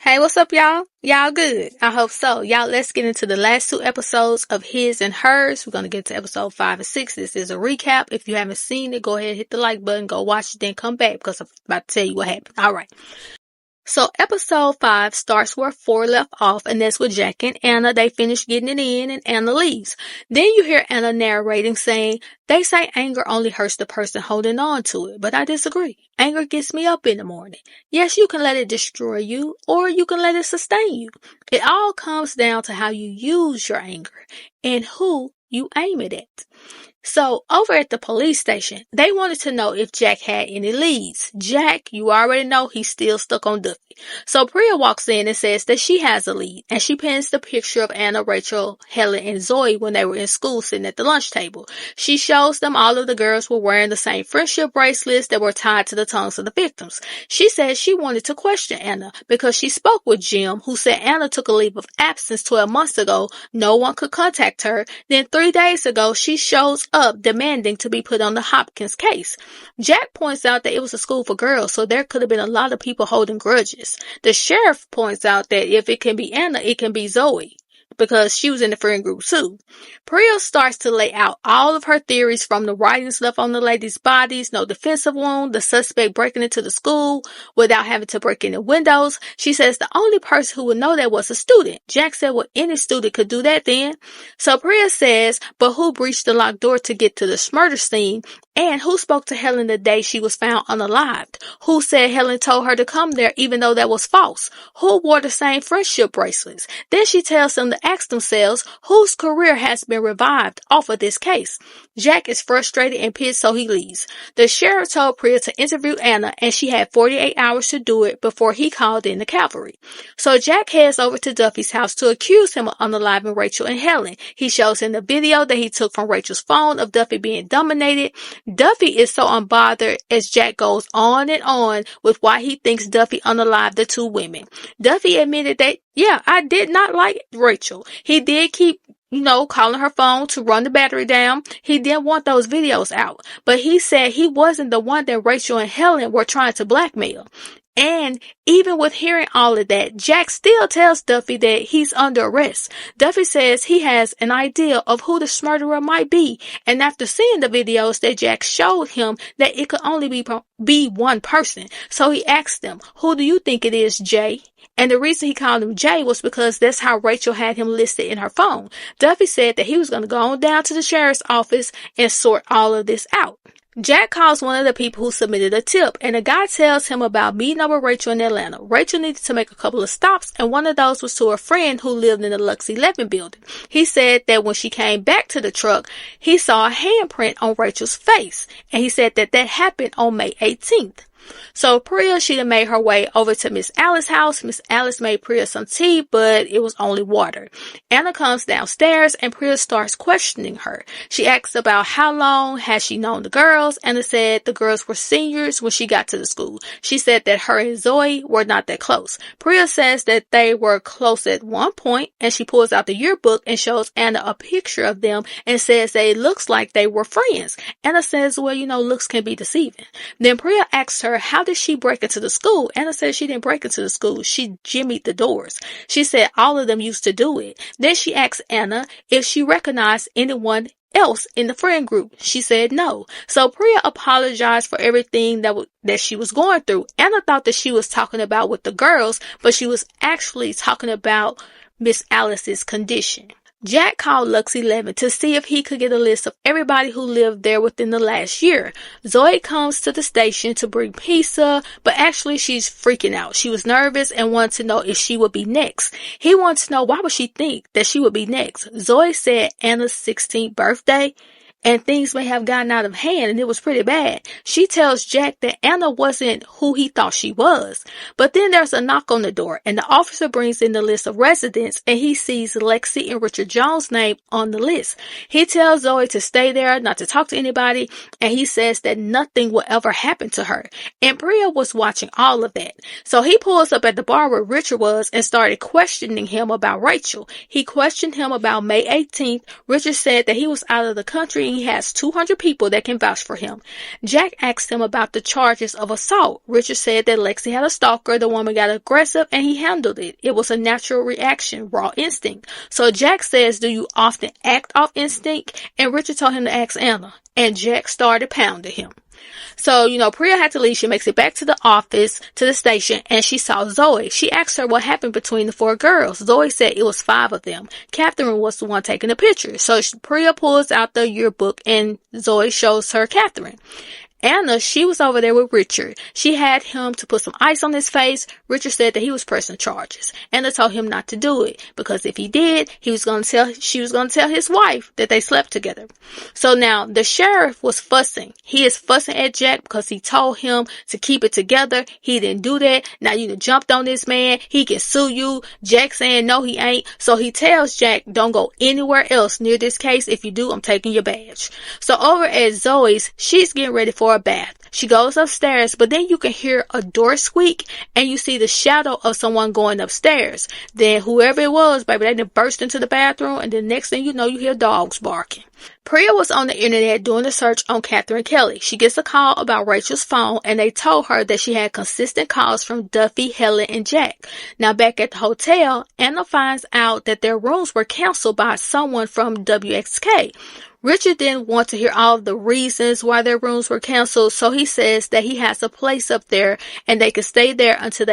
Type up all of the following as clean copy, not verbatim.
Hey, what's up, y'all? Y'all good? I hope so. Y'all, let's get into the last two episodes of His and Hers. We're going to get to episode 5 and 6. This is a recap. If you haven't seen it, go ahead and hit the like button, go watch it, then come back because I'm about to tell you what happened. All right. So episode 5 starts where 4 left off, and that's with Jack and Anna. They finish getting it in, and Anna leaves. Then you hear Anna narrating saying, they say anger only hurts the person holding on to it, but I disagree. Anger gets me up in the morning. Yes, you can let it destroy you, or you can let it sustain you. It all comes down to how you use your anger and who you aim it at. So, over at the police station, they wanted to know if Jack had any leads. Jack, you already know he's still stuck on Duffy. So, Priya walks in and says that she has a lead, and she pins the picture of Anna, Rachel, Helen, and Zoe when they were in school sitting at the lunch table. She shows them all of the girls were wearing the same friendship bracelets that were tied to the tongues of the victims. She says she wanted to question Anna because she spoke with Jim, who said Anna took a leave of absence 12 months ago. No one could contact her. Then 3 days ago, she shows up demanding to be put on the Hopkins case. Jack points out that it was a school for girls, so there could have been a lot of people holding grudges. The sheriff points out that if it can be Anna, it can be Zoe, because she was in the friend group too. Priya starts to lay out all of her theories, from the writings left on the ladies' bodies, no defensive wound, the suspect breaking into the school without having to break in the windows. She says the only person who would know that was a student. Jack said, well, any student could do that then. So Priya says, but who breached the locked door to get to the murder scene? And who spoke to Helen the day she was found unalived? Who said Helen told her to come there even though that was false? Who wore the same friendship bracelets? Then she tells them to ask themselves whose career has been revived off of this case. Jack is frustrated and pissed, so he leaves. The sheriff told Priya to interview Anna, and she had 48 hours to do it before he called in the cavalry. So Jack heads over to Duffy's house to accuse him of unaliving Rachel and Helen. He shows him the video that he took from Rachel's phone of Duffy being dominated. Duffy is so unbothered as Jack goes on and on with why he thinks Duffy unalived the two women. Duffy admitted that, yeah, I did not like Rachel. He did keep calling her phone to run the battery down. He didn't want those videos out. But he said he wasn't the one that Rachel and Helen were trying to blackmail. And even with hearing all of that, Jack still tells Duffy that he's under arrest. Duffy says he has an idea of who the murderer might be. And after seeing the videos that Jack showed him, that it could only be one person. So he asked them, who do you think it is, Jay? And the reason he called him Jay was because that's how Rachel had him listed in her phone. Duffy said that he was going to go on down to the sheriff's office and sort all of this out. Jack calls one of the people who submitted a tip, and the guy tells him about meeting up with Rachel in Atlanta. Rachel needed to make a couple of stops, and one of those was to a friend who lived in the Lexy 11 building. He said that when she came back to the truck, he saw a handprint on Rachel's face, and he said that happened on May 18th. So Priya, she done made her way over to Miss Alice's house. Miss Alice made Priya some tea, but it was only water. Anna comes downstairs and Priya starts questioning her. She asks about how long has she known the girls. Anna said the girls were seniors when she got to the school. She said that her and Zoe were not that close. Priya says that they were close at one point, and she pulls out the yearbook and shows Anna a picture of them and says that it looks like they were friends. Anna says, well, looks can be deceiving. Then Priya asks her, how did she break into the school? Anna said she didn't break into the school. She jimmied the doors. She said all of them used to do it. Then she asked Anna if she recognized anyone else in the friend group. She said no. So Priya apologized for everything that she was going through. Anna thought that she was talking about with the girls, but she was actually talking about Miss Alice's condition. Jack called Lux 11 to see if he could get a list of everybody who lived there within the last year. Zoe comes to the station to bring pizza, but actually she's freaking out. She was nervous and wanted to know if she would be next. He wants to know why would she think that she would be next. Zoe said Anna's 16th birthday, and things may have gotten out of hand, and it was pretty bad. She tells Jack that Anna wasn't who he thought she was. But then there's a knock on the door, and the officer brings in the list of residents, and he sees Lexy and Richard Jones' name on the list. He tells Zoe to stay there, not to talk to anybody, and he says that nothing will ever happen to her. And Priya was watching all of that. So he pulls up at the bar where Richard was and started questioning him about Rachel. He questioned him about May 18th. Richard said that he was out of the country he has 200 people that can vouch for him. Jack asked him about the charges of assault. Richard said that Lexy had a stalker, the woman got aggressive, and he handled it. It was a natural reaction, raw instinct. So Jack says, do you often act off instinct? And Richard told him to ask Anna. And Jack started pounding him. So, Priya had to leave. She makes it back to the office, to the station, and she saw Zoe. She asked her what happened between the 4 girls. Zoe said it was 5 of them. Catherine was the one taking the picture. So Priya pulls out the yearbook and Zoe shows her Catherine. Anna, she was over there with Richard. She had him to put some ice on his face. Richard said that he was pressing charges. Anna told him not to do it because if he did, she was going to tell his wife that they slept together. So now the sheriff was fussing. He is fussing at Jack because he told him to keep it together. He didn't do that. Now you done jumped on this man. He can sue you. Jack saying no, he ain't. So he tells Jack, don't go anywhere else near this case. If you do, I'm taking your badge. So over at Zoe's, she's getting ready for a bath. She goes upstairs, but then you can hear a door squeak and you see the shadow of someone going upstairs. Then whoever it was, baby, they done burst into the bathroom, and the next thing you know, you hear dogs barking. Priya was on the internet doing a search on Catherine Kelly. She gets a call about Rachel's phone, and they told her that she had consistent calls from Duffy, Helen, and Jack. Now back at the hotel, Anna finds out that their rooms were canceled by someone from WXK. Richard didn't want to hear all of the reasons why their rooms were canceled, so he says that he has a place up there and they can stay there until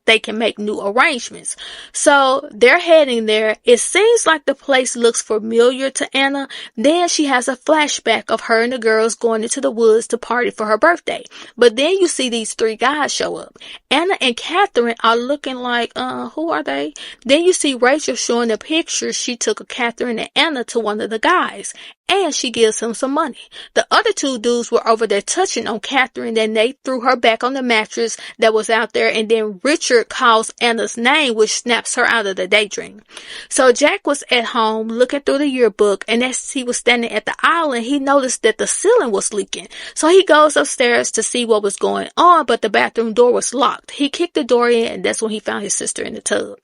they can make new arrangements. So they're heading there. It seems like the place looks familiar to Anna. Then she has a flashback of her and the girls going into the woods to party for her birthday. But then you see these 3 guys show up. Anna and Catherine are looking like, who are they? Then you see Rachel showing the pictures she took of Catherine and Anna to one of the guys. And she gives him some money. The other 2 dudes were over there touching on Catherine. Then they threw her back on the mattress that was out there. And then Richard calls Anna's name, which snaps her out of the daydream. So Jack was at home looking through the yearbook. And as he was standing at the island, he noticed that the ceiling was leaking. So he goes upstairs to see what was going on. But the bathroom door was locked. He kicked the door in, and that's when he found his sister in the tub.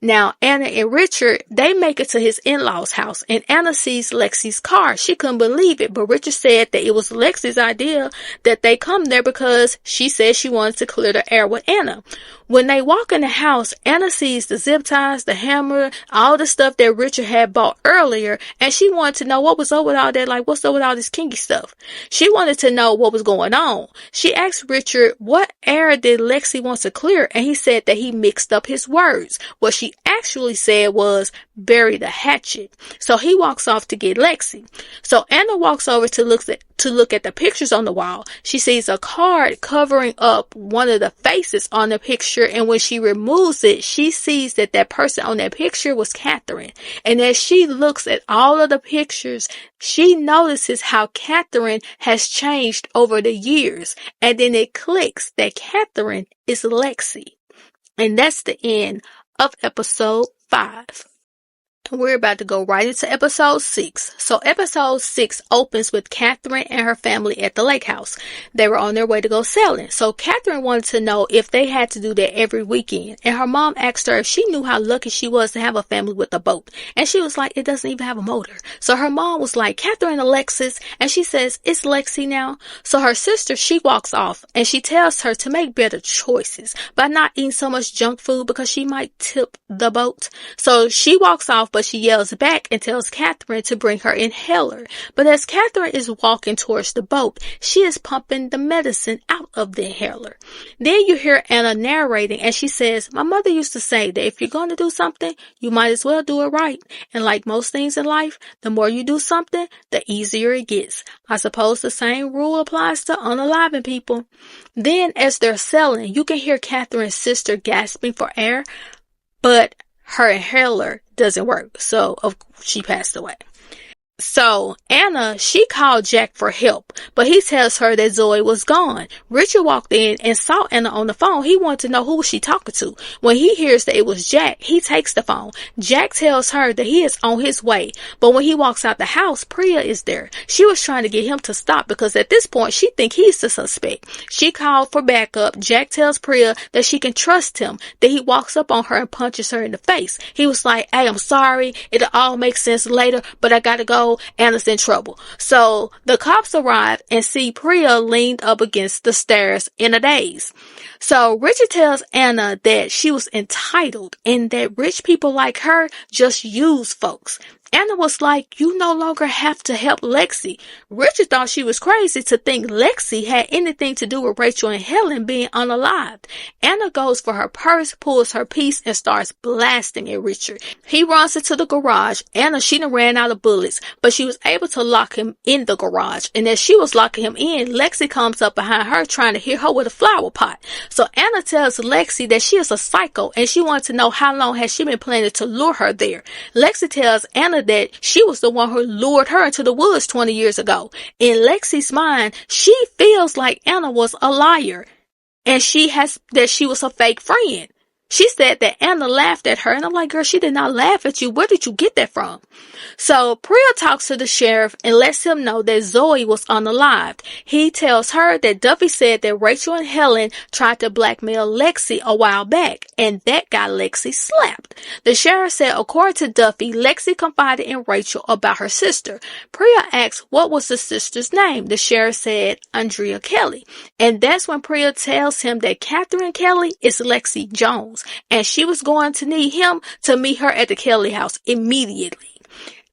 Now, Anna and Richard, they make it to his in-laws' house, and Anna sees Lexy's car. She couldn't believe it, but Richard said that it was Lexy's idea that they come there because she said she wanted to clear the air with Anna. When they walk in the house, Anna sees the zip ties, the hammer, all the stuff that Richard had bought earlier, and she wanted to know what was up with all that, like what's up with all this kinky stuff. She wanted to know what was going on. She asked Richard what air did Lexy want to clear, and he said that he mixed up his words. What she actually said was, bury the hatchet. So he walks off to get Lexy. So Anna walks over to look at the pictures on the wall. She sees a card covering up one of the faces on the picture, and when she removes it, she sees that that person on that picture was Catherine. And as she looks at all of the pictures, she notices how Catherine has changed over the years. And then it clicks that Catherine is Lexy. And that's the end of episode 5. We're about to go right into episode 6. So episode 6 opens with Catherine and her family at the lake house. They were on their way to go sailing. So Catherine wanted to know if they had to do that every weekend. And her mom asked her if she knew how lucky she was to have a family with a boat. And she was like, it doesn't even have a motor. So her mom was like, Catherine, Alexis. And she says, it's Lexy now. So her sister, she walks off and she tells her to make better choices by not eating so much junk food because she might tip the boat. So she walks off, but she yells back and tells Catherine to bring her inhaler. But as Catherine is walking towards the boat, she is pumping the medicine out of the inhaler. Then you hear Anna narrating, and she says, my mother used to say that if you're going to do something, you might as well do it right. And like most things in life, the more you do something, the easier it gets. I suppose the same rule applies to unaliving people. Then as they're sailing, you can hear Catherine's sister gasping for air, but her inhaler doesn't work, so she passed away. So Anna, she called Jack for help, but he tells her that Zoe was gone. Richard walked in and saw Anna on the phone. He wanted to know who was she talking to. When he hears that it was Jack, he takes the phone. Jack tells her that he is on his way, but when he walks out the house, Priya is there. She was trying to get him to stop because at this point she thinks he's the suspect. She called for backup. Jack tells Priya that she can trust him. Then he walks up on her and punches her in the face. He was like, hey, I'm sorry. It'll all make sense later, but I gotta go. know Anna's in trouble. So the cops arrive and see Priya leaned up against the stairs in a daze. So Richard tells Anna that she was entitled and that rich people like her just use folks. Anna was like, you no longer have to help Lexy. Richard thought she was crazy to think Lexy had anything to do with Rachel and Helen being unalived. Anna goes for her purse, pulls her piece, and starts blasting at Richard. He runs into the garage. Anna, she done ran out of bullets, but she was able to lock him in the garage. And as she was locking him in, Lexy comes up behind her trying to hit her with a flower pot. So Anna tells Lexy that she is a psycho and she wants to know how long has she been planning to lure her there. Lexy tells Anna that she was the one who lured her into the woods 20 years ago. In Lexy's mind, she feels like Anna was a liar and she was a fake friend. She said that Anna laughed at her, and I'm like, girl, she did not laugh at you. Where did you get that from? So Priya talks to the sheriff and lets him know that Zoe was unalived. He tells her that Duffy said that Rachel and Helen tried to blackmail Lexy a while back, and that got Lexy slapped. The sheriff said, according to Duffy, Lexy confided in Rachel about her sister. Priya asks what was the sister's name. The sheriff said Andrea Kelly. And that's when Priya tells him that Catherine Kelly is Lexy Jones, and she was going to need him to meet her at the Kelly house immediately.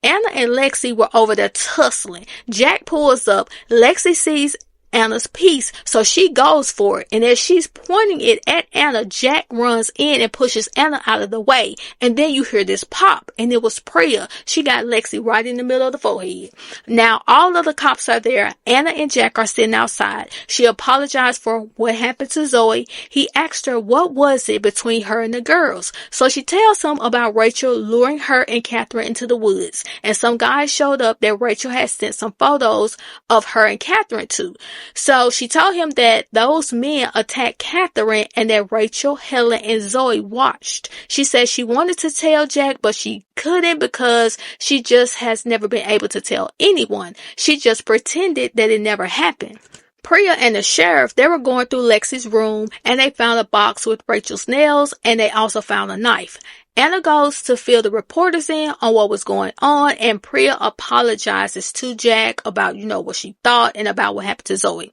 Anna and Lexy were over there tussling. Jack pulls up. Lexy sees Anna's piece, so she goes for it. And as she's pointing it at Anna, Jack runs in and pushes Anna out of the way. And then you hear this pop, and it was Priya. She got Lexy right in the middle of the forehead. Now, all of the cops are there. Anna and Jack are sitting outside. She apologized for what happened to Zoe. He asked her what was it between her and the girls. So she tells him about Rachel luring her and Catherine into the woods. And some guys showed up that Rachel had sent some photos of her and Catherine to. So she told him that those men attacked Catherine and that Rachel, Helen, and Zoe watched. She said she wanted to tell Jack, but she couldn't because she just has never been able to tell anyone. She just pretended that it never happened. Priya and the sheriff, they were going through Lexy's room and they found a box with Rachel's nails and they also found a knife. Anna goes to fill the reporters in on what was going on, and Priya apologizes to Jack about, what she thought and about what happened to Zoe.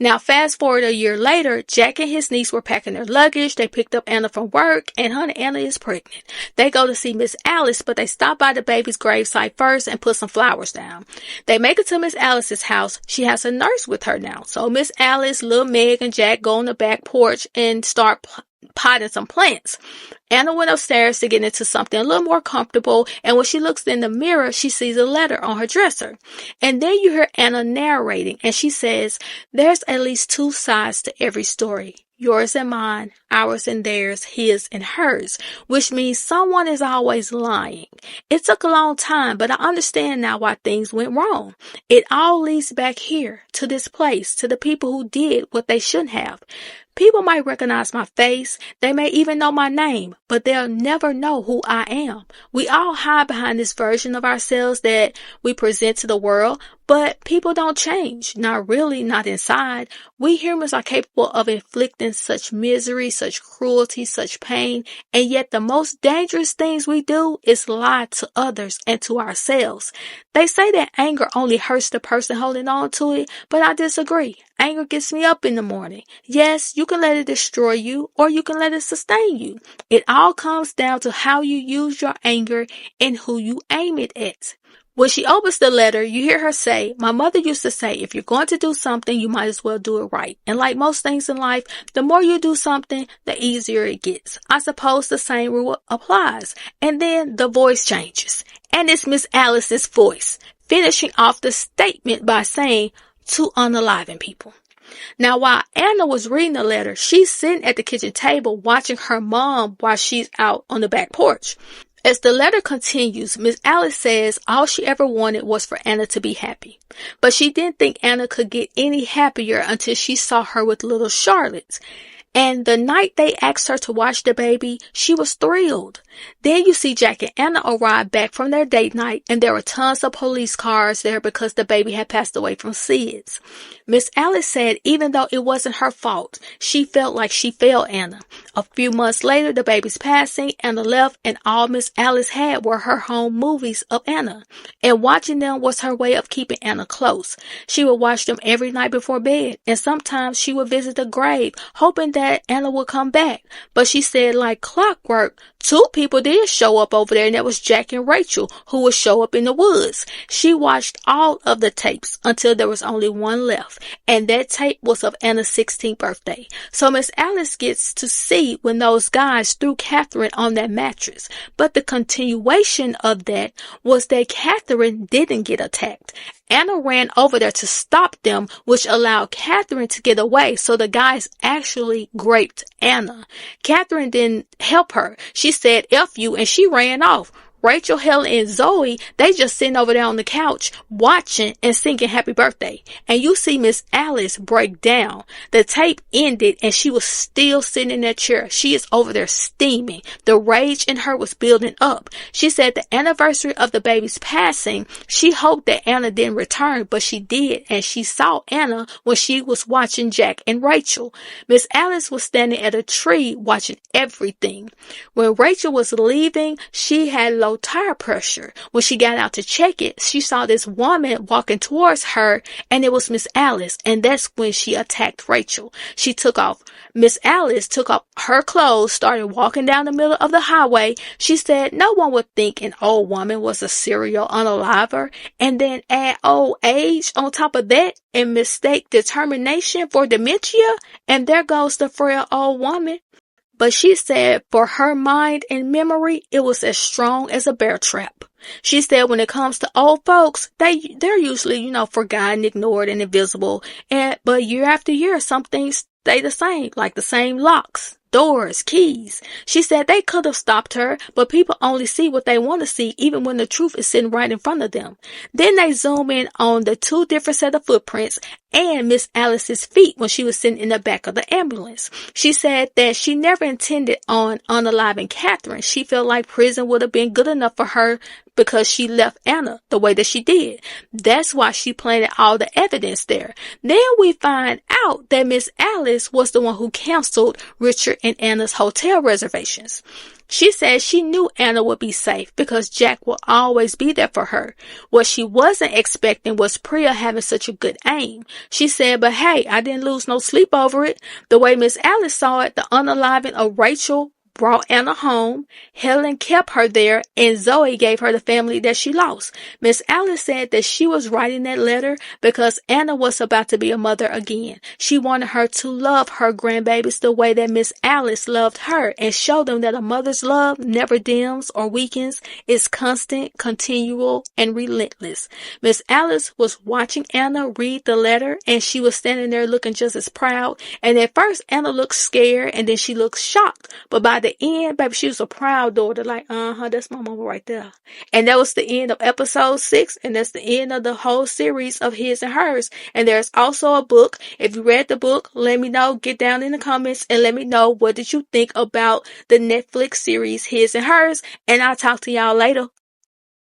Now, fast forward a year later, Jack and his niece were packing their luggage. They picked up Anna from work, and honey, Anna is pregnant. They go to see Miss Alice, but they stop by the baby's gravesite first and put some flowers down. They make it to Miss Alice's house. She has a nurse with her now. So Miss Alice, Lil Meg, and Jack go on the back porch and start potting some plants. Anna went upstairs to get into something a little more comfortable, and when she looks in the mirror, she sees a letter on her dresser. And then you hear Anna narrating, and she says, there's at least two sides to every story. Yours and mine, ours and theirs, his and hers, which means someone is always lying. It took a long time, but I understand now why things went wrong. It all leads back here, to this place, to the people who did what they shouldn't have. People might recognize my face, they may even know my name, but they'll never know who I am. We all hide behind this version of ourselves that we present to the world, but people don't change. Not really, not inside. We humans are capable of inflicting such misery, such cruelty, such pain, and yet the most dangerous things we do is lie to others and to ourselves. They say that anger only hurts the person holding on to it, but I disagree. Anger gets me up in the morning. Yes, you can let it destroy you, or you can let it sustain you. It all comes down to how you use your anger and who you aim it at. When she opens the letter, you hear her say, my mother used to say, if you're going to do something, you might as well do it right. And like most things in life, the more you do something, the easier it gets. I suppose the same rule applies. And then the voice changes. And it's Miss Alice's voice, finishing off the statement by saying, to unaliving people. Now, while Anna was reading the letter, she's sitting at the kitchen table watching her mom while she's out on the back porch. As the letter continues, Miss Alice says all she ever wanted was for Anna to be happy. But she didn't think Anna could get any happier until she saw her with little Charlotte. And the night they asked her to watch the baby, she was thrilled. Then you see Jack and Anna arrive back from their date night, and there were tons of police cars there because the baby had passed away from SIDS. Miss Alice said even though it wasn't her fault, she felt like she failed Anna. A few months later, the baby's passing, Anna left, and all Miss Alice had were her home movies of Anna. And watching them was her way of keeping Anna close. She would watch them every night before bed, and sometimes she would visit the grave, hoping that Anna would come back. But she said, like clockwork, two people did show up over there, and that was Jack and Rachel, who would show up in the woods. She watched all of the tapes until there was only one left, and that tape was of Anna's 16th birthday. So Miss Alice gets to see when those guys threw Catherine on that mattress. But the continuation of that was that Catherine didn't get attacked. Anna ran over there to stop them, which allowed Catherine to get away, so the guys actually raped Anna. Catherine didn't help her. She said, F you, and she ran off. Rachel, Helen, and Zoe, they just sitting over there on the couch watching and singing happy birthday. And you see Miss Alice break down. The tape ended and she was still sitting in that chair. She is over there steaming. The rage in her was building up. She said the anniversary of the baby's passing, she hoped that Anna didn't return, but she did. And she saw Anna when she was watching Jack and Rachel. Miss Alice was standing at a tree watching everything. When Rachel was leaving, she had low tire pressure. When she got out to check it, she saw this woman walking towards her, and it was Miss Alice, and that's when she attacked Rachel. Miss Alice took off her clothes, started walking down the middle of the highway. She said no one would think an old woman was a serial unaliver, and then add old age on top of that and mistake determination for dementia, and there goes the frail old woman. But she said for her mind and memory, it was as strong as a bear trap. She said when it comes to old folks, they're usually, forgotten, ignored, and invisible. But year after year, some things stay the same, like the same locks, doors, keys. She said they could have stopped her, but people only see what they want to see, even when the truth is sitting right in front of them. Then they zoom in on the two different set of footprints and Miss Alice's feet when she was sitting in the back of the ambulance. She said that she never intended on unaliving Catherine. She felt like prison would have been good enough for her because she left Anna the way that she did. That's why she planted all the evidence there. Then we find out that Miss Alice was the one who canceled Richard and Anna's hotel reservations. She said she knew Anna would be safe because Jack will always be there for her. What she wasn't expecting was Priya having such a good aim. She said, but hey, I didn't lose no sleep over it. The way Miss Alice saw it, the unaliving of Rachel brought Anna home, Helen kept her there, and Zoe gave her the family that she lost. Miss Alice said that she was writing that letter because Anna was about to be a mother again. She wanted her to love her grandbabies the way that Miss Alice loved her and show them that a mother's love never dims or weakens. It's constant, continual, and relentless. Miss Alice was watching Anna read the letter, and she was standing there looking just as proud. And at first, Anna looked scared, and then she looked shocked. But by the end, baby, she was a proud daughter, like, that's my mama right there. And that was the end of episode 6, and that's the end of the whole series of His and Hers. And there's also a book. If you read the book, let me know, get down in the comments, and let me know what did you think about the Netflix series His and Hers, and I'll talk to y'all later.